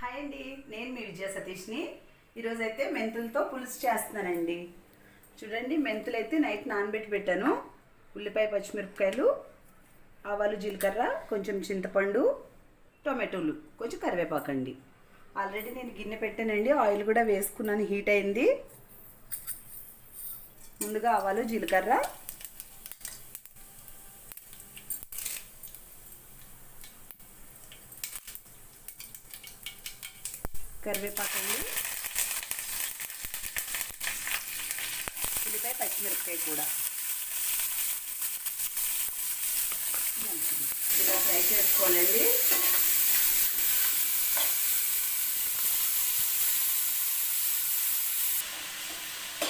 Hi అండి, నేను మీ విజయ సతీష్ని. ఈరోజైతే మెంతులతో పులుసు చేస్తున్నానండి. చూడండి, మెంతులు అయితే నైట్ నానబెట్టి పెట్టాను. ఉల్లిపాయ, పచ్చిమిరపకాయలు, ఆవాలు, జీలకర్ర, కొంచెం చింతపండు, టొమాటోలు, కొంచెం కరివేపాకండి. ఆల్రెడీ నేను గిన్నె పెట్టానండి, ఆయిల్ కూడా వేసుకున్నాను, హీట్ అయింది. ముందుగా ఆవాలు, జీలకర్ర, కరివేపాకండి, ఉల్లిపాయ, పచ్చిమిరపకాయ కూడా ఇలా ఫ్రై చేసుకోవాలండి.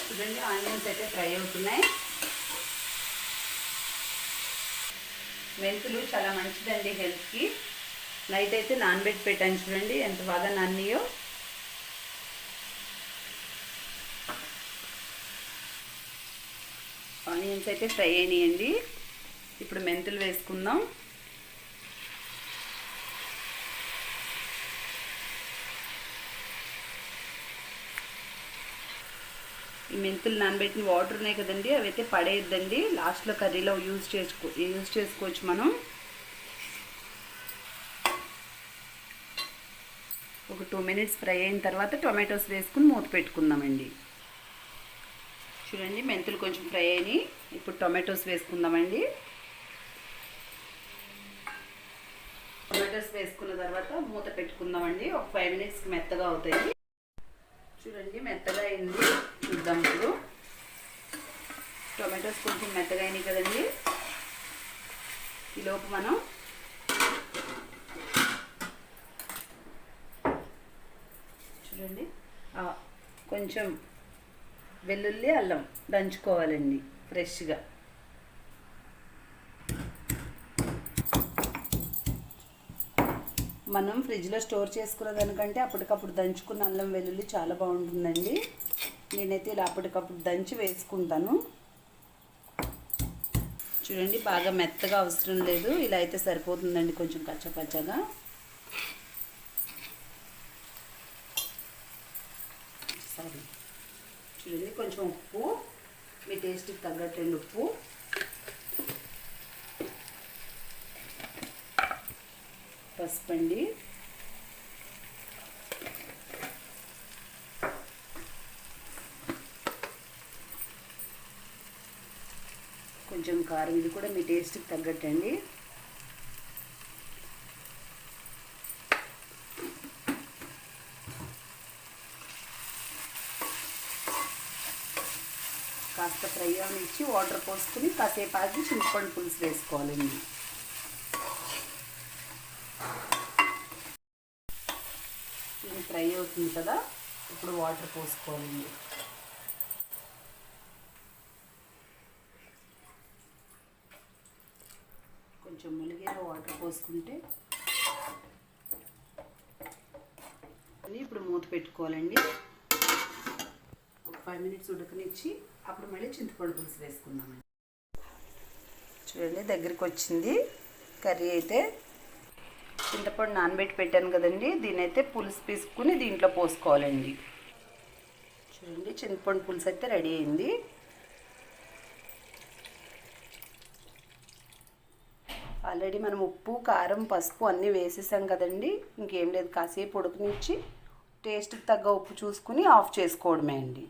చూడండి, ఆనియన్స్ అయితే ఫ్రై అవుతున్నాయి. మెంతులు చాలా మంచిదండి హెల్త్కి. నైట్ అయితే నానబెట్టి పెట్టాను, చూడండి ఎంత బాగా నానియో. ఆనియన్స్ అయితే ఫ్రై అయినాయండి. ఇప్పుడు మెంతులు వేసుకుందాం. ఈ మెంతులు నానబెట్టిన వాటర్ ఉన్నాయి కదండి, అవి అయితే పడేయద్దండి, లాస్ట్లో కర్రీలో యూజ్ చేసుకోవచ్చు మనం. ఒక 2 మినిట్స్ ఫ్రై అయిన తర్వాత టొమాటోస్ వేసుకుని మూత పెట్టుకుందామండి. చూడండి, మెంతులు కొంచెం ఫ్రై అయినాయి. ఇప్పుడు టొమాటోస్ వేసుకుందామండి. టొమాటోస్ వేసుకున్న తర్వాత మూత పెట్టుకుందామండి. ఒక 5 మినిట్స్కి మెత్తగా అవుతాయి. చూడండి, మెత్తగా అయింది. చూద్దాం ఇప్పుడు. టొమాటోస్ కొంచెం మెత్తగా అయినాయి కదండి. ఈలోపు మనం చూడండి కొంచెం వెల్లుల్లి, అల్లం దంచుకోవాలండి ఫ్రెష్గా. మనం ఫ్రిడ్జ్లో స్టోర్ చేసుకున్న దానికంటే అప్పటికప్పుడు దంచుకున్న అల్లం, వెల్లుల్లి చాలా బాగుంటుందండి. నేనైతే ఇలా అప్పటికప్పుడు దంచి వేసుకుంటాను. చూడండి, బాగా మెత్తగా అవసరం లేదు, ఇలా అయితే సరిపోతుందండి, కొంచెం కచ్చపచ్చగా. చూడండి, కొంచెం ఉప్పు, మీ టేస్ట్కి తగ్గట్టండి ఉప్పు. పసుపండి, కొంచెం కారం, ఇది కూడా మీ టేస్ట్కి తగ్గట్టండి. కాస్త ఫ్రై అవనిచ్చి వాటర్ పోసుకుని కాసేపు ఆగి చింతపండు పులుసు వేసుకోవాలండి. ఇది ఫ్రై అవుతుంది కదా, ఇప్పుడు వాటర్ పోసుకోవాలండి. కొంచెం ములిగేలా వాటర్ పోసుకుంటే ఇప్పుడు మూత పెట్టుకోవాలండి. ఒక 5 మినిట్స్ ఉడకనిచ్చి అప్పుడు మళ్ళీ చింతపండు పులుసు వేసుకుందామండి. చూడండి, దగ్గరికి వచ్చింది కర్రీ అయితే. చింతపండు నానబెట్టి పెట్టాను కదండి, దీని అయితే పులుసు పీసుకుని దీంట్లో పోసుకోవాలండి. చూడండి, చింతపండు పులుసు అయితే రెడీ అయింది. ఆల్రెడీ మనం ఉప్పు, కారం, పసుపు అన్నీ వేసేసాం కదండి, ఇంకేం లేదు. కాసేపు ఉడకనిచ్చి టేస్ట్కి తగ్గ ఉప్పు చూసుకుని ఆఫ్ చేసుకోవడమే అండి.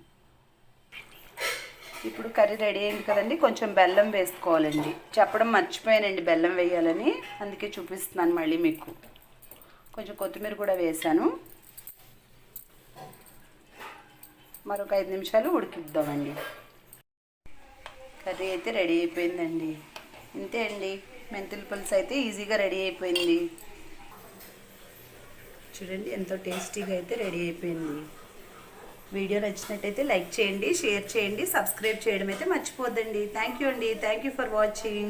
ఇప్పుడు కర్రీ రెడీ అయింది కదండి, కొంచెం బెల్లం వేసుకోవాలండి. చెప్పడం మర్చిపోయానండి బెల్లం వేయాలని, అందుకే చూపిస్తున్నాను మళ్ళీ మీకు. కొంచెం కొత్తిమీర కూడా వేసాను. మరొక 5 నిమిషాలు ఉడికిద్దామండి. కర్రీ అయితే రెడీ అయిపోయిందండి. ఇంతే అండి, మెంతుల పులుసు అయితే ఈజీగా రెడీ అయిపోయింది. చూడండి, ఎంతో టేస్టీగా అయితే రెడీ అయిపోయింది. వీడియో నచ్చినట్టయితే లైక్ చేయండి, షేర్ చేయండి, సబ్స్క్రైబ్ చేయడం అయితే మర్చిపోద్దండి. థ్యాంక్ యూ అండి. Thank you for watching.